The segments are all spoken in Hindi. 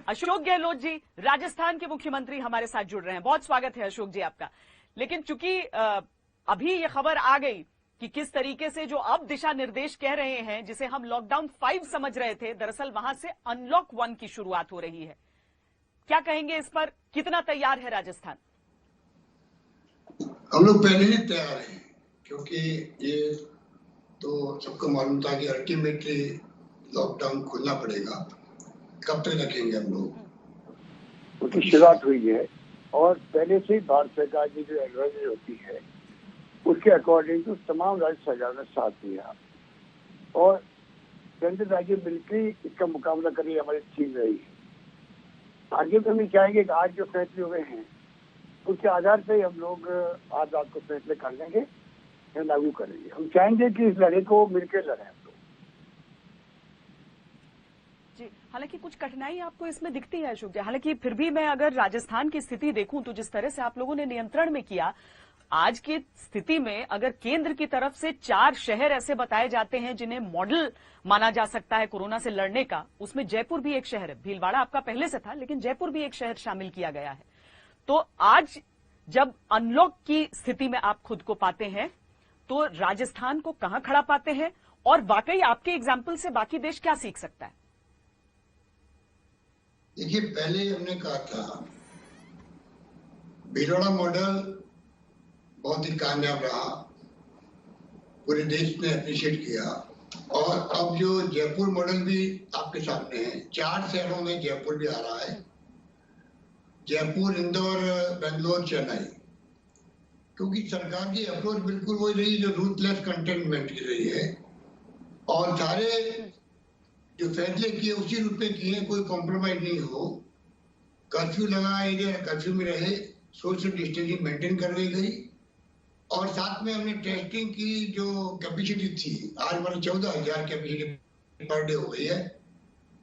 अशोक गहलोत जी राजस्थान के मुख्यमंत्री हमारे साथ जुड़ रहे हैं। बहुत स्वागत है अशोक जी आपका। लेकिन चूंकि अभी ये खबर आ गई कि किस तरीके से जो अब दिशा निर्देश कह रहे हैं, जिसे हम लॉकडाउन 5 समझ रहे थे, दरअसल वहां से अनलॉक 1 की शुरुआत हो रही है। क्या कहेंगे इस पर? कितना तैयार है राजस्थान? हम लोग पहले ही तैयार हैं, क्योंकि ये तो सबको मालूम था कि अल्टीमेटली लॉकडाउन खोलना पड़ेगा। कब तक रखेंगे हम लोग, उसकी शुरुआत हुई है और पहले से ही भारत सरकार की जो एडवाइजरी होती है उसके अकॉर्डिंग तो तमाम राज्य सरकार ने साथ दिया और केंद्र राज्य मिलकर इसका मुकाबला करने हमारी टीम रही है। आगे भी हम चाहेंगे कि आज जो फैसले हुए हैं उसके आधार पर हम लोग आज रात को फैसले कर लेंगे, लागू करेंगे। हम चाहेंगे कि इस लड़ाई को मिलकर लड़ें हम लोग। जी, हालांकि कुछ कठिनाई आपको इसमें दिखती है अशोक जी। हालांकि फिर भी मैं अगर राजस्थान की स्थिति देखूं तो जिस तरह से आप लोगों ने नियंत्रण में किया, आज की स्थिति में अगर केंद्र की तरफ से 4 शहर ऐसे बताए जाते हैं जिन्हें मॉडल माना जा सकता है कोरोना से लड़ने का, उसमें जयपुर भी एक शहर है। भीलवाड़ा आपका पहले से था, लेकिन जयपुर भी एक शहर शामिल किया गया है। तो आज जब अनलॉक की स्थिति में आप खुद को पाते हैं तो राजस्थान को कहां खड़ा पाते हैं और वाकई आपके एग्जाम्पल से बाकी देश क्या सीख सकता है? देखिए, पहले हमने कहा था भीलवाड़ा मॉडल बहुत ही कामयाब रहा, पूरे देश ने अप्रिशिएट किया। और अब जो जयपुर मॉडल भी आपके सामने है, 4 शहरों में जयपुर भी आ रहा है। जयपुर, इंदौर, बेंगलोर, चेन्नई। क्योंकि सरकार की अप्रोच बिल्कुल वही रही जो रूथलेस कंटेनमेंट की रही है और सारे जो फैसले किए उसी रूप में किए, कोई कॉम्प्रोमाइज नहीं हो। कर्फ्यू लगा, एरिया कर्फ्यू में रहे, सोशल डिस्टेंसिंग मेंटेन कर दी गई और साथ में हमने टेस्टिंग की जो कैपेसिटी थी, आज हमारी 14,000 कैपेसिटी पर डे हो गई है।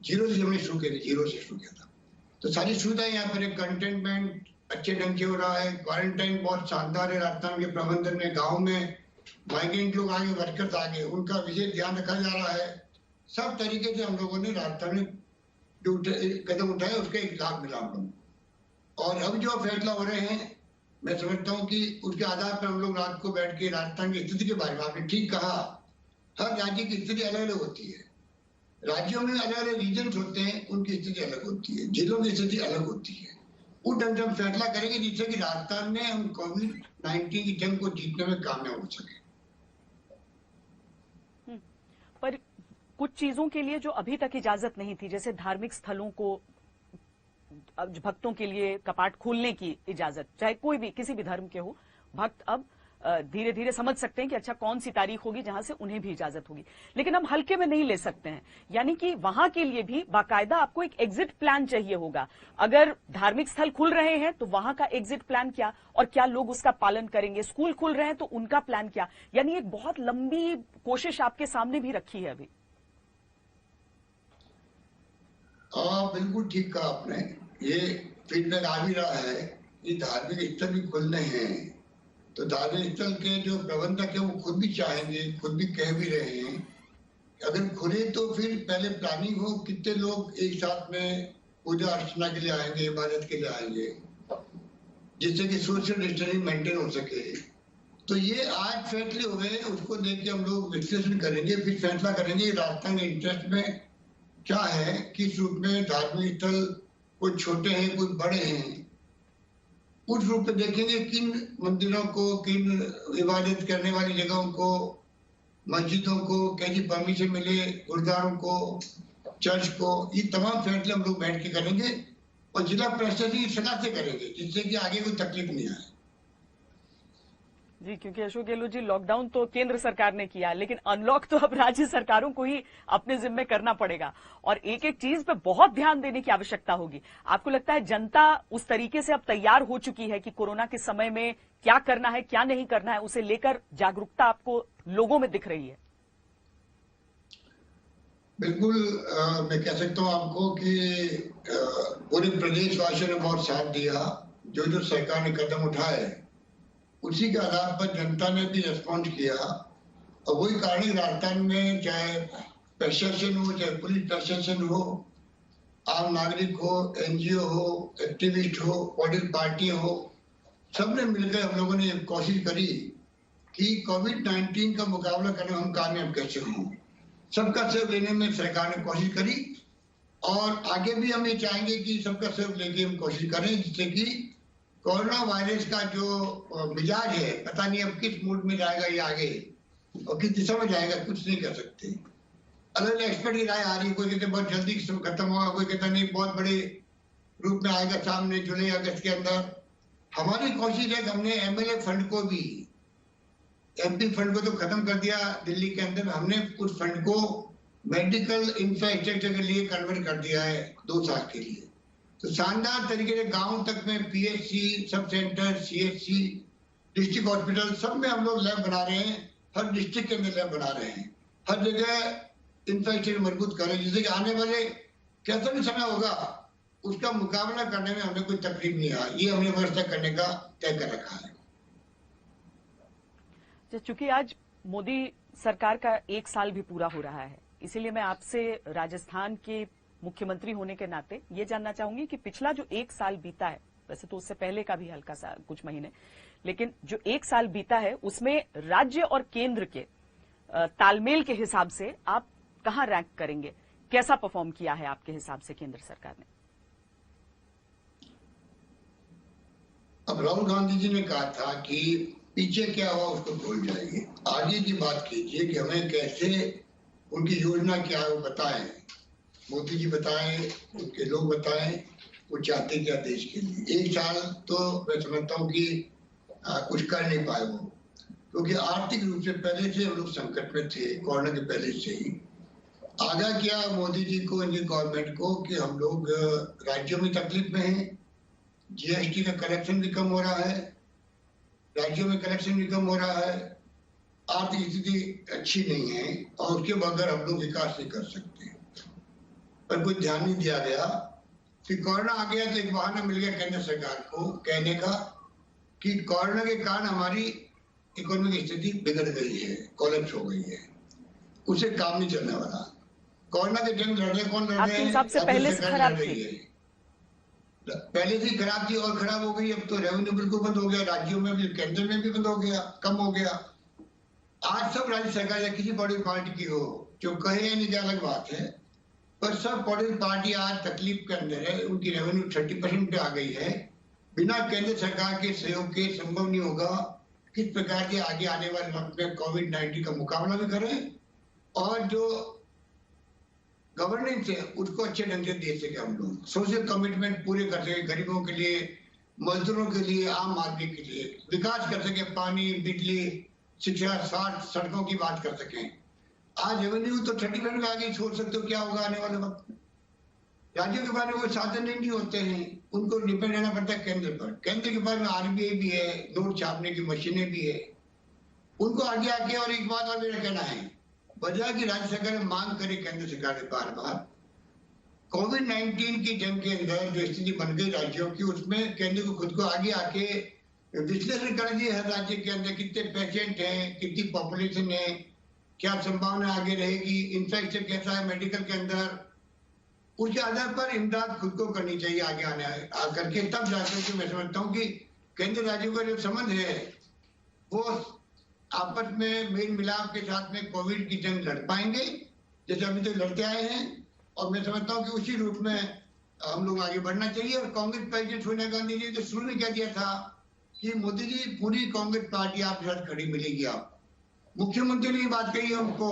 0 से हमने शुरू किया था, 0 से शुरू किया था। तो सारी सुविधाएं यहाँ पर, कंटेनमेंट अच्छे ढंग से हो रहा है। क्वारंटाइन बहुत शानदार है राजस्थान के प्रबंधन में। गाँव में माइग्रेंट लोग आगे, वर्कर्स आगे, उनका विशेष ध्यान रखा जा रहा है। सब तरीके से हम लोगों ने राजस्थान में जो कदम उठाए उसका एक लाभ मिला हम लोग। और अब जो फैसला हो रहे हैं, मैं समझता हूँ कि उसके आधार पर हम लोग रात को बैठ के राजस्थान की स्थिति के बारे में, आपने ठीक कहा, हर राज्य की स्थिति अलग अलग होती है। राज्यों में अलग अलग रीजन होते हैं, उनकी स्थिति अलग होती है, जिलों की स्थिति अलग होती है। उस ढंग से हम फैसला करेंगे जिससे कि राजस्थान में हम कोविड-19 की जंग को जीतने में कामयाब हो सके। पर कुछ चीजों के लिए जो अभी तक इजाजत नहीं थी, जैसे धार्मिक स्थलों को भक्तों के लिए कपाट खोलने की इजाजत, चाहे कोई भी किसी भी धर्म के हो, भक्त अब धीरे धीरे समझ सकते हैं कि अच्छा कौन सी तारीख होगी जहां से उन्हें भी इजाजत होगी। लेकिन हम हल्के में नहीं ले सकते हैं, यानी कि वहां के लिए भी बाकायदा आपको एक एग्जिट प्लान चाहिए होगा। अगर धार्मिक स्थल खुल रहे हैं तो वहां का एग्जिट प्लान क्या और क्या लोग उसका पालन करेंगे? स्कूल खुल रहे हैं तो उनका प्लान क्या? यानी एक बहुत लंबी कोशिश आपके सामने भी रखी है अभी। बिल्कुल ठीक कहा आपने। ये फीडबैक आ भी रहा है कि धार्मिक स्थल भी खुलने हैं, तो धार्मिक स्थल के जो प्रबंधक है वो खुद भी चाहेंगे, खुद भी कह भी रहे हैं, अगर खुले तो फिर पहले प्लानिंग हो, कितने लोग एक साथ में पूजा अर्चना के लिए आएंगे, इबादत के लिए आएंगे, जिससे कि सोशल डिस्टेंसिंग मेंटेन हो सके। तो ये आज फैसले हो गए, उसको देख के हम लोग विश्लेषण करेंगे, फिर फैसला करेंगे राजस्थान के इंटरेस्ट में क्या है, किस रूप में धार्मिक स्थल, कोई छोटे हैं कोई बड़े हैं, उस रूप में देखेंगे किन मंदिरों को, किन इबादत करने वाली जगहों को, मस्जिदों को कैसी परमिशन मिले, गुरुद्वारों को, चर्च को, ये तमाम फैसले हम लोग बैठ के करेंगे और जिला प्रशासन की सलाह से करेंगे जिससे कि आगे कोई तकलीफ नहीं आए। जी, क्योंकि अशोक गहलोत जी, लॉकडाउन तो केंद्र सरकार ने किया, लेकिन अनलॉक तो अब राज्य सरकारों को ही अपने जिम्मे करना पड़ेगा और एक एक चीज पे बहुत ध्यान देने की आवश्यकता होगी। आपको लगता है जनता उस तरीके से अब तैयार हो चुकी है कि कोरोना के समय में क्या करना है, क्या नहीं करना है, उसे लेकर जागरूकता आपको लोगों में दिख रही है? बिल्कुल, मैं कह सकता हूँ आपको कि पूरे प्रदेशवासियों ने बहुत साथ दिया। जो जो सरकार ने कदम उठाए उसी के आधार पर जनता ने भी रिस्पॉन्स किया और वही कारण राजस्थान में चाहे प्रशासन हो, चाहे पुलिस प्रशासन हो, आम नागरिक हो, एनजीओ हो, एक्टिविस्ट हो, पॉलिटिकल पार्टियां हो, सबने मिलकर हम लोगों ने कोशिश करी कि कोविड-19 का मुकाबला करने में हम कामयाब कैसे हों। सबका सहयोग लेने में सरकार ने कोशिश करी और आगे भी हम ये चाहेंगे कि सबका सहयोग लेके हम कोशिश करें, जिससे कि कोरोना वायरस का जो मिजाज है, पता नहीं अब किस मूड में जाएगा ये आगे और किस दिशा में जाएगा, कुछ नहीं कर सकते। अलग अलग एक्सपर्ट की राय आ रही है, कोई कहते बहुत जल्दी खत्म होगा, कोई कहता नहीं बहुत बड़े रूप में आएगा सामने जुलाई अगस्त के अंदर। हमारी कोशिश है कि हमने एमएलए फंड को भी, एमपी फंड को तो खत्म कर दिया दिल्ली के अंदर, हमने उस फंड को मेडिकल इंफ्रास्ट्रक्चर के लिए कन्वर्ट कर दिया है 2 साल के लिए। तो शानदार तरीके से गांव तक में PHC, sub centre, CHC, district hospital सब में हम लोग लैब बना रहे हैं। हर डिस्ट्रिक्ट के अंदर लैब बना रहे हैं, हर जगह इंफ्रास्ट्रक्चर मजबूत कर रहे हैं, जिससे कि आने वाले कैसा भी समय होगा उसका मुकाबला करने में हमें कोई तकलीफ नहीं आ, ये हमने व्यवस्था करने का तय कर रखा है। चूंकि आज मोदी सरकार का 1 साल भी पूरा हो रहा है, इसीलिए मैं आपसे राजस्थान के मुख्यमंत्री होने के नाते ये जानना चाहूंगी कि पिछला जो 1 साल बीता है, वैसे तो उससे पहले का भी हल्का सा कुछ महीने, लेकिन जो 1 साल बीता है उसमें राज्य और केंद्र के तालमेल के हिसाब से आप कहां रैंक करेंगे? कैसा परफॉर्म किया है आपके हिसाब से केंद्र सरकार ने? अब राहुल गांधी जी ने कहा था कि पीछे क्या हुआ उसको भूल जाइए, आगे की बात कीजिए कि हमें कैसे, उनकी योजना क्या है वो बताएं, मोदी जी बताएं, उनके लोग बताएं वो चाहते क्या देश के लिए। 1 साल तो मैं समझता हूँ कि कुछ कर नहीं पाए वो, क्योंकि आर्थिक रूप से पहले से हम लोग संकट में थे, कोरोना के पहले से ही। आगाह किया मोदी जी को, इनकी गवर्नमेंट को, कि हम लोग राज्यों में तकलीफ में हैं, जीएसटी का कलेक्शन भी कम हो रहा है, राज्यों में कलेक्शन भी कम हो रहा है, आर्थिक स्थिति अच्छी नहीं है और उसके बगैर हम लोग विकास नहीं कर सकते। पर कोई ध्यान नहीं दिया गया कि कोरोना आ गया तो एक बहाना मिल गया केंद्र सरकार को कहने का कि कोरोना के कारण हमारी इकोनॉमिक स्थिति बिगड़ गई है, कोलैप्स हो गई है, उसे काम नहीं चलने वाला। कोरोना के जंग लड़ रहे कौन लड़ रहे हैं? आपके हिसाब से पहले से खराब थी? पहले से खराब थी और खराब हो गई। अब तो रेवेन्यू बिल्कुल बंद हो गया, राज्यों में भी, केंद्र में भी बंद हो गया, कम हो गया। आज सब राज्य सरकार या किसी बड़ी पार्टी की हो, जो कहे या नहीं अलग बात है, पर सब पॉलिटिकल पार्टी आज तकलीफ के अंदर है, उनकी रेवेन्यू 30% पे आ गई है। बिना केंद्र सरकार के सहयोग के संभव नहीं होगा किस प्रकार के आगे आने वाले वक्त में कोविड-19 का मुकाबला भी करें और जो गवर्नेंस है उसको अच्छे ढंग से दे सके, हम लोग सोशल कमिटमेंट पूरे कर सके, गरीबों के लिए, मजदूरों के लिए, आम आदमी के लिए विकास कर सके, पानी, बिजली, शिक्षा, स्वास्थ्य, सड़कों की बात कर सकें। आज रेवेन्यू तो 30% में आगे छोड़ सकते हो, क्या होगा आने वाले वक्त में? राज्यों के पास में कोई साधन नहीं होते हैं, उनको डिपेंड रहना पड़ता है केंद्र पर। केंद्र के पास में आरबीआई भी है, नोट छापने की मशीनें भी है, उनको आगे आके। और एक बात और मेरा कहना है, बजाय की राज्य सरकार मांग करे केंद्र सरकार ने बार बार, कोविड-19 की जंग के अंदर जो स्थिति बन गई राज्यों की, उसमें केंद्र को खुद को आगे आके विश्लेषण कर दिए हर राज्य के अंदर कितने पेशेंट हैं, कितनी पॉपुलेशन है, क्या संभावना आगे रहेगी, इंफ्रास्ट्रक्चर कैसा है मेडिकल के अंदर, उसके आधार पर इमदाद खुद को करनी चाहिए आगे आने आकर के। तब जाकर के मैं समझता हूँ कि केंद्र राज्यों का जो संबंध है वो आपस में मेल मिलाप के साथ में कोविड की जंग लड़ पाएंगे जैसे अभी तक लड़ते आए हैं। और मैं समझता हूँ कि उसी रूप में हम लोग आगे बढ़ना चाहिए। और कांग्रेस प्रेसिडेंट सोनिया गांधी जी ने शुरू में कह दिया था कि मोदी जी पूरी कांग्रेस पार्टी आपके साथ खड़ी मिलेगी। आप मुख्यमंत्री ने बात कही है उनको,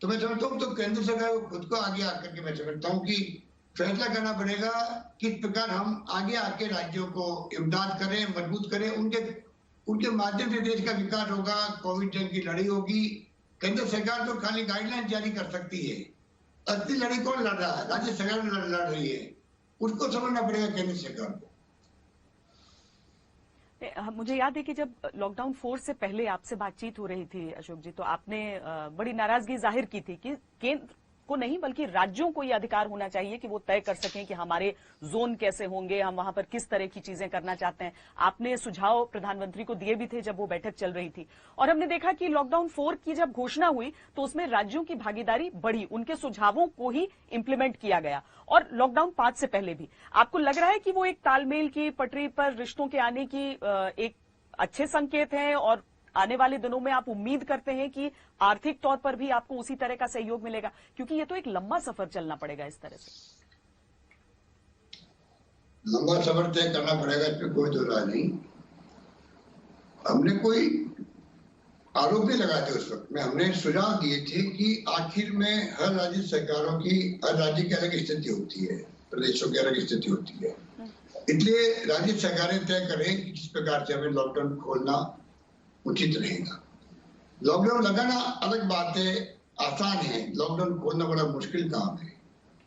तो मैं समझता हूँ तो केंद्र सरकार को खुद को आगे आकर के मैं समझता हूँ कि फैसला करना पड़ेगा किस प्रकार हम आगे आके राज्यों को इमदाद करें, मजबूत करें, उनके माध्यम से देश का विकास होगा, कोविड जंग की लड़ाई होगी। केंद्र सरकार तो खाली गाइडलाइन जारी कर सकती है, असली लड़ाई कौन लड़ रहा है? राज्य सरकार लड़ रही है, उसको समझना पड़ेगा केंद्र सरकार को। मुझे याद है कि जब लॉकडाउन 4 से पहले आपसे बातचीत हो रही थी अशोक जी, तो आपने बड़ी नाराजगी जाहिर की थी कि केंद्र को नहीं बल्कि राज्यों को ये अधिकार होना चाहिए कि वो तय कर सकें कि हमारे जोन कैसे होंगे, हम वहां पर किस तरह की चीजें करना चाहते हैं। आपने सुझाव प्रधानमंत्री को दिए भी थे जब वो बैठक चल रही थी, और हमने देखा कि लॉकडाउन 4 की जब घोषणा हुई तो उसमें राज्यों की भागीदारी बढ़ी, उनके सुझावों को ही इंप्लीमेंट किया गया, और लॉकडाउन 5 से पहले भी। आपको लग रहा है कि वो एक तालमेल की पटरी पर रिश्तों के आने की एक अच्छे संकेत हैं, और आने वाले दिनों में आप उम्मीद करते हैं कि आर्थिक तौर पर भी आपको उसी तरह का सहयोग मिलेगा? क्योंकि ये तो एक लंबा सफर चलना पड़ेगा इस तरह से। लंबा सफर तय करना पड़ेगा, इसमें कोई दो राय नहीं। हमने कोई आरोप नहीं लगाए थे उस वक्त में, हमने सुझाव दिए थे कि आखिर में हर राज्य सरकारों की, हर राज्य की अलग स्थिति होती है, प्रदेशों की अलग स्थिति होती है, इसलिए राज्य सरकारें तय करें कि किस प्रकार से हमें लॉकडाउन खोलना उचित रहेगा। लॉकडाउन लगाना अलग बात है, आसान है, लॉकडाउन खोलना बड़ा मुश्किल काम है।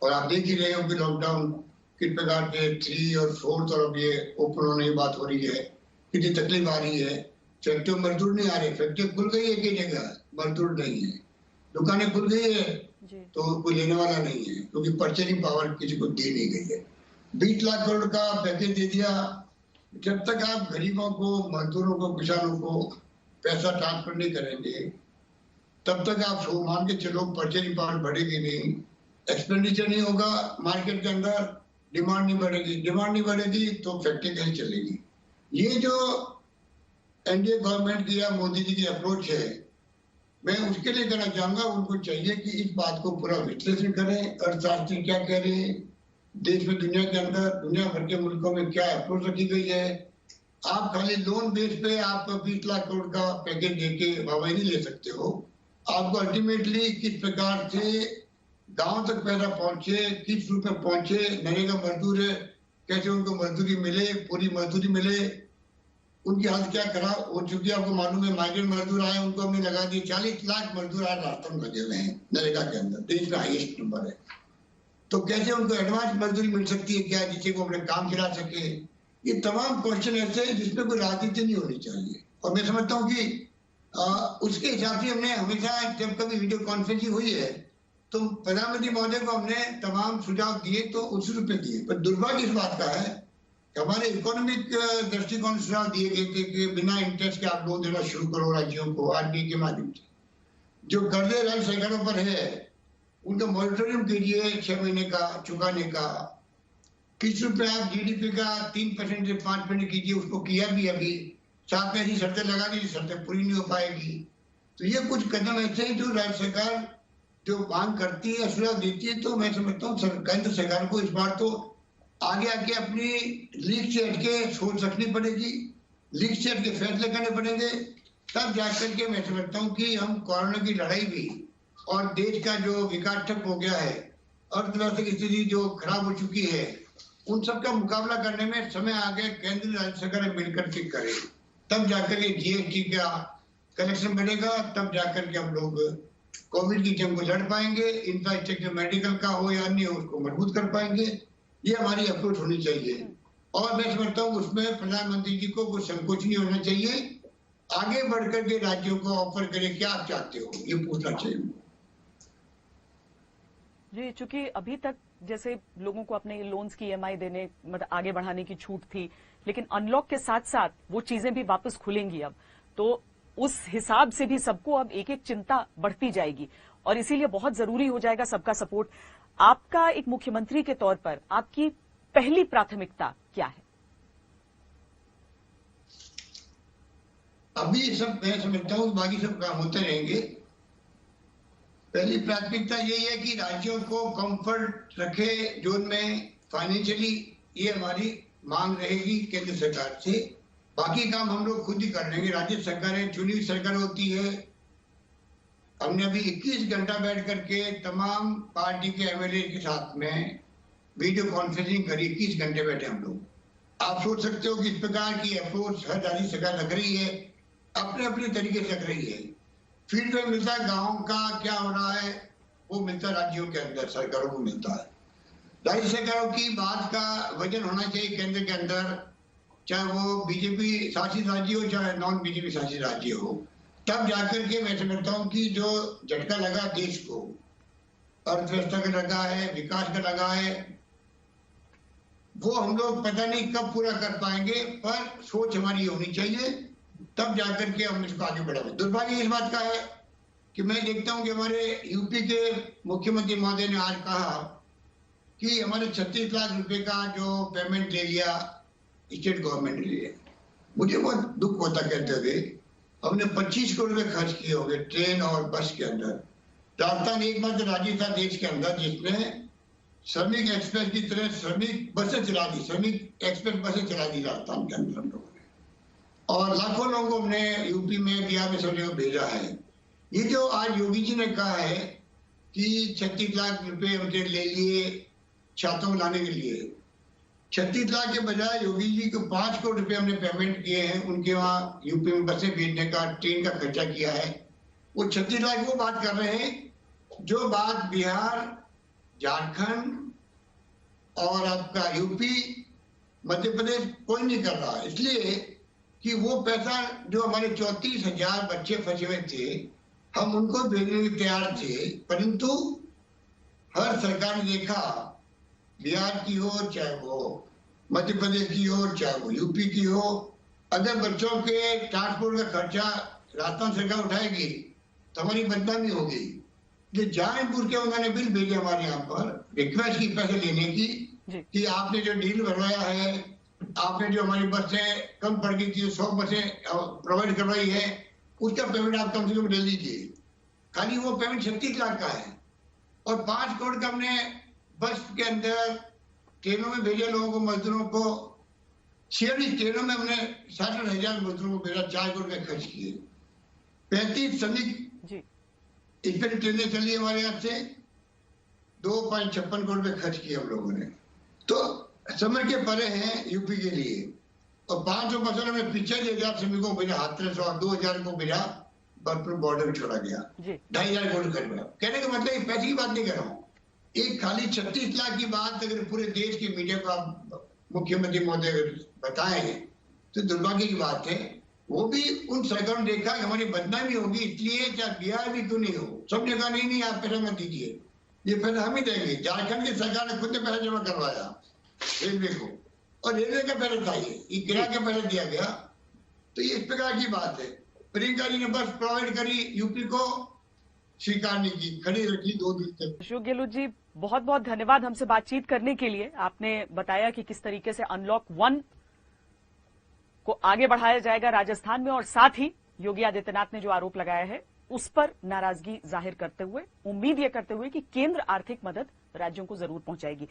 और आप देख ही रहे हो कि लॉकडाउन किस प्रकार के 3 और 4 तरफ ये ओपन होने की बात हो रही है, कितनी तकलीफ आ रही है। फैक्ट्री में मजदूर नहीं आ रहे, फैक्ट्री खुल गई है कई जगह, मजदूर नहीं है, दुकानें खुल गई है तो कोई लेने वाला नहीं है, क्योंकि परचेजिंग पावर किसी को दी नहीं गई है। 20 लाख करोड़ का पैकेज दे दिया। जब तक आप गरीबों को, मजदूरों को, किसानों को पैसा ट्रांसफर नहीं करेंगे, तब तक आप सो मान के चलो परचेजिंग पावर बढ़ेगी नहीं, एक्सपेंडिचर नहीं होगा मार्केट के अंदर, डिमांड नहीं बढ़ेगी, डिमांड नहीं बढ़ेगी तो फैक्ट्री कैसे चलेगी। ये जो एनडीए गवर्नमेंट की या मोदी जी की अप्रोच है, मैं उसके लिए कहना चाहूंगा, उनको चाहिए कि इस बात को पूरा विश्लेषण करें, अर्थशास्त्री क्या कह रहे हैं, देश में, दुनिया के अंदर, दुनिया भर के मुल्कों में क्या अप्रोच रखी गई है। आप खाली लोन बेस पे आप 20 लाख करोड़ का पैकेज देके वाहवाही नहीं ले सकते हो। आपको अल्टीमेटली किस प्रकार से गांव तक पैसा पहुंचे, किस रूप में पहुंचे, नरेगा मजदूर है कैसे उनको मजदूरी मिले, पूरी मजदूरी मिले, उनकी हालत क्या खराब हो चुकी है। आपको मालूम है माइग्रेंट मजदूर आए, उनको हमने लगा दिए 40 लाख मजदूर आज रास्ते में लगे हुए हैं नरेगा के अंदर, देश में हाईएस्ट नंबर है। तो कैसे उनको एडवांस मजदूरी मिल सकती है क्या, जिससे वो अपने काम चला सके। ये तमाम क्वेश्चन ऐसे हैं जिसमें कोई राजनीति नहीं होनी चाहिए। और मैं समझता हूँ कि उसके हिसाब से हमने हमेशा, जब कभी वीडियो कॉन्फ्रेंसिंग हुई है तो प्रधानमंत्री महोदय को हमने तमाम सुझाव दिए, तो उसी रूप में दिए। पर दुर्भाग्य इस बात का है कि हमारे इकोनॉमिक दृष्टिकोण सुझाव दिए गए थे कि बिना इंटरेस्ट के आप लोन देना शुरू करो राज्यों को आरबीआई के माध्यम से। जो कर्जे राज्य सरकारों पर है उनका मॉनिटरिंग कीजिए 6 महीने का चुकाने का। किस रूप में आप जीडीपी का 3% से 5% कीजिए, उसको किया भी अभी, साथ में ऐसी शर्तें लगा दी, शर्तें पूरी नहीं हो पाएगी। तो ये कुछ कदम ऐसे हैं जो राज्य सरकार जो मांग करती है, सुझाव देती है। तो मैं समझता हूँ केंद्र सरकार को इस बार तो आगे आके अपनी लीक से हटके सोच रखनी पड़ेगी, लीक से हटके फैसले करने पड़ेंगे, तब जाकर के मैं समझता हूँ कि हम कोरोना की लड़ाई भी, और देश का जो विकास ठप हो गया है, अर्थव्यवस्था की स्थिति जो खराब हो चुकी है, उन सब का मुकाबला करने में समय आ गया। केंद्र राज्य सरकार मिलकर के करें, तब जाकर के जीएसटी का कलेक्शन बढ़ेगा, तब जाकर के हम लोग कोविड की जंग को लड़ पाएंगे। इंफ्रास्ट्रक्चर मेडिकल का हो या अन्य हो, उसको मजबूत कर पाएंगे। ये हमारी अप्रोच होनी चाहिए। और मैं समझता हूँ उसमें प्रधानमंत्री जी को कुछ संकोच नहीं होना चाहिए, आगे बढ़कर के राज्यों को ऑफर करें क्या आप चाहते हो, ये पूछना चाहिए जी। चूंकि अभी तक जैसे लोगों को अपने लोन्स की ईएमआई देने, मतलब आगे बढ़ाने की छूट थी, लेकिन अनलॉक के साथ साथ वो चीजें भी वापस खुलेंगी अब, तो उस हिसाब से भी सबको अब एक एक चिंता बढ़ती जाएगी, और इसीलिए बहुत जरूरी हो जाएगा सबका सपोर्ट। आपका एक मुख्यमंत्री के तौर पर आपकी पहली प्राथमिकता क्या है? अभी सब मैं समझता हूँ बाकी सब काम होते रहेंगे। पहली प्राथमिकता यही है कि राज्यों को कंफर्ट रखे जोन में फाइनेंशियली, ये हमारी मांग रहेगी केंद्र सरकार से। बाकी काम हम लोग खुद ही कर लेंगे। राज्य सरकारें चुनी हुई सरकार होती है। हमने अभी 21 घंटा बैठ करके तमाम पार्टी के एमएलए के साथ में वीडियो कॉन्फ्रेंसिंग करी, 21 घंटे बैठे हम लोग। आप सोच सकते हो कि इस प्रकार की अप्रोच हर राज्य सरकार रख रही है, अपने अपने तरीके से रख रही है। फीडबैक मिलता है गाँव का क्या हो रहा है, वो मिलता है राज्यों के अंदर, सरकारों को मिलता है। राज्य सरकारों की बात का वजन होना चाहिए केंद्र के अंदर, चाहे वो बीजेपी शासित राज्य हो चाहे नॉन बीजेपी शासित राज्य हो। तब जाकर के मैं समझता हूँ कि जो झटका लगा देश को, अर्थव्यवस्था का लगा है, विकास का लगा है, वो हम लोग पता नहीं कब पूरा कर पाएंगे, पर सोच हमारी होनी चाहिए, तब जाकर के हम इसको आगे बढ़ाएंगे। दुर्भाग्य इस बात का है कि मैं देखता हूं कि हमारे यूपी के मुख्यमंत्री महोदय ने आज कहा कि हमारे 36 लाख रुपए का जो पेमेंट ले लिया स्टेट गवर्नमेंट ने लिया। मुझे बहुत दुख होता कहते हुए, हमने 25 करोड़ रुपए खर्च किए होंगे ट्रेन और बस के अंदर। राजस्थान एकमात्र राज्य था देश के अंदर जिसने श्रमिक एक्सप्रेस की तरह श्रमिक बसें चला दी, श्रमिक एक्सप्रेस बसें चला दी राजस्थान के अंदर हम लोगों ने, और लाखों लोगों को हमने यूपी में, बिहार में सब जगह भेजा है। ये जो आज योगी जी ने कहा है कि 36 लाख रुपए उनसे ले लिए छात्रों को लाने के लिए, 36 लाख के बजाय योगी जी को 5 करोड़ रुपए हमने पेमेंट किए हैं उनके वहां यूपी में बसें भेजने का, ट्रेन का खर्चा किया है। वो 36 लाख वो बात कर रहे हैं जो बात बिहार, झारखंड और आपका यूपी, मध्य प्रदेश कोई नहीं कर रहा, इसलिए कि वो पैसा जो हमारे 34,000 बच्चे फंसे हुए थे हम उनको भेजने के तैयार थे, परंतु हर सरकार ने देखा, बिहार की हो चाहे वो मध्य प्रदेश की हो चाहे वो यूपी की हो, अगर बच्चों के ट्रांसपोर्ट का खर्चा राजस्थान सरकार उठाएगी तो हमारी बदनामी होगी। ये जानबूझ के उन्होंने बिल भेजे हमारे यहाँ पर रिक्वेस्ट की पैसे लेने की कि आपने जो डील बनवाया है, आपने जो हमारी बसें कम पड़ गई थी 100 बसें प्रोवाइड करवाई है, उसका पेमेंट आप कम से कम ले लीजिए। खाली वो पेमेंट 36 लाख का है और 5 करोड़ का हमने बस के अंदर ट्रेनों में भेजे लोगों को, मजदूरों को। 46 ट्रेनों में हमने 60,000 मजदूरों को भेजा, 4 करोड़ रुपए खर्च किए। 35 श्रमिक इस पर ट्रेनें चली हमारे यहाँ से, 2.56 करोड़ रुपए खर्च किए हम लोगों ने। तो समझ के परे हैं यूपी के लिए। और 500 बसों में 45,000 श्रमिकों को भेजा, हाथरस और 2,000 को भेजा बर्फपुर बॉर्डर में छोड़ा गया, 2,500 करोड़ खर्च हुआ। कहने का मतलब एक पैसे की बात नहीं कर रहा हूँ, एक खाली 36 लाख की बात अगर पूरे देश की मीडिया को आप मुख्यमंत्री महोदय बताएं तो दुर्भाग्य की बात है। वो भी उन सरकारों ने देखा कि हमारी बदनामी होगी, इसलिए चाहे बिहार भी क्यों नहीं हो, सबने कहा नहीं आप पैसा मत दीजिए, ये पैसा हम ही देंगे। झारखंड की सरकार ने खुद ने पैसा जमा करवाया रेलवे को, और रेलवे का पैसा था ये किराए का पैसा दिया गया। तो ये इस प्रकार की बात है। प्रियंका जी ने बस प्रोवाइड करी, यूपी को स्वीकार नहीं की, खड़ी रखी 2 दिन तक। अशोक गहलोत जी बहुत बहुत धन्यवाद हमसे बातचीत करने के लिए। आपने बताया कि किस तरीके से अनलॉक 1 को आगे बढ़ाया जाएगा राजस्थान में, और साथ ही योगी आदित्यनाथ ने जो आरोप लगाया है उस पर नाराजगी जाहिर करते हुए, उम्मीद ये करते हुए कि केंद्र आर्थिक मदद राज्यों को जरूर पहुंचाएगी।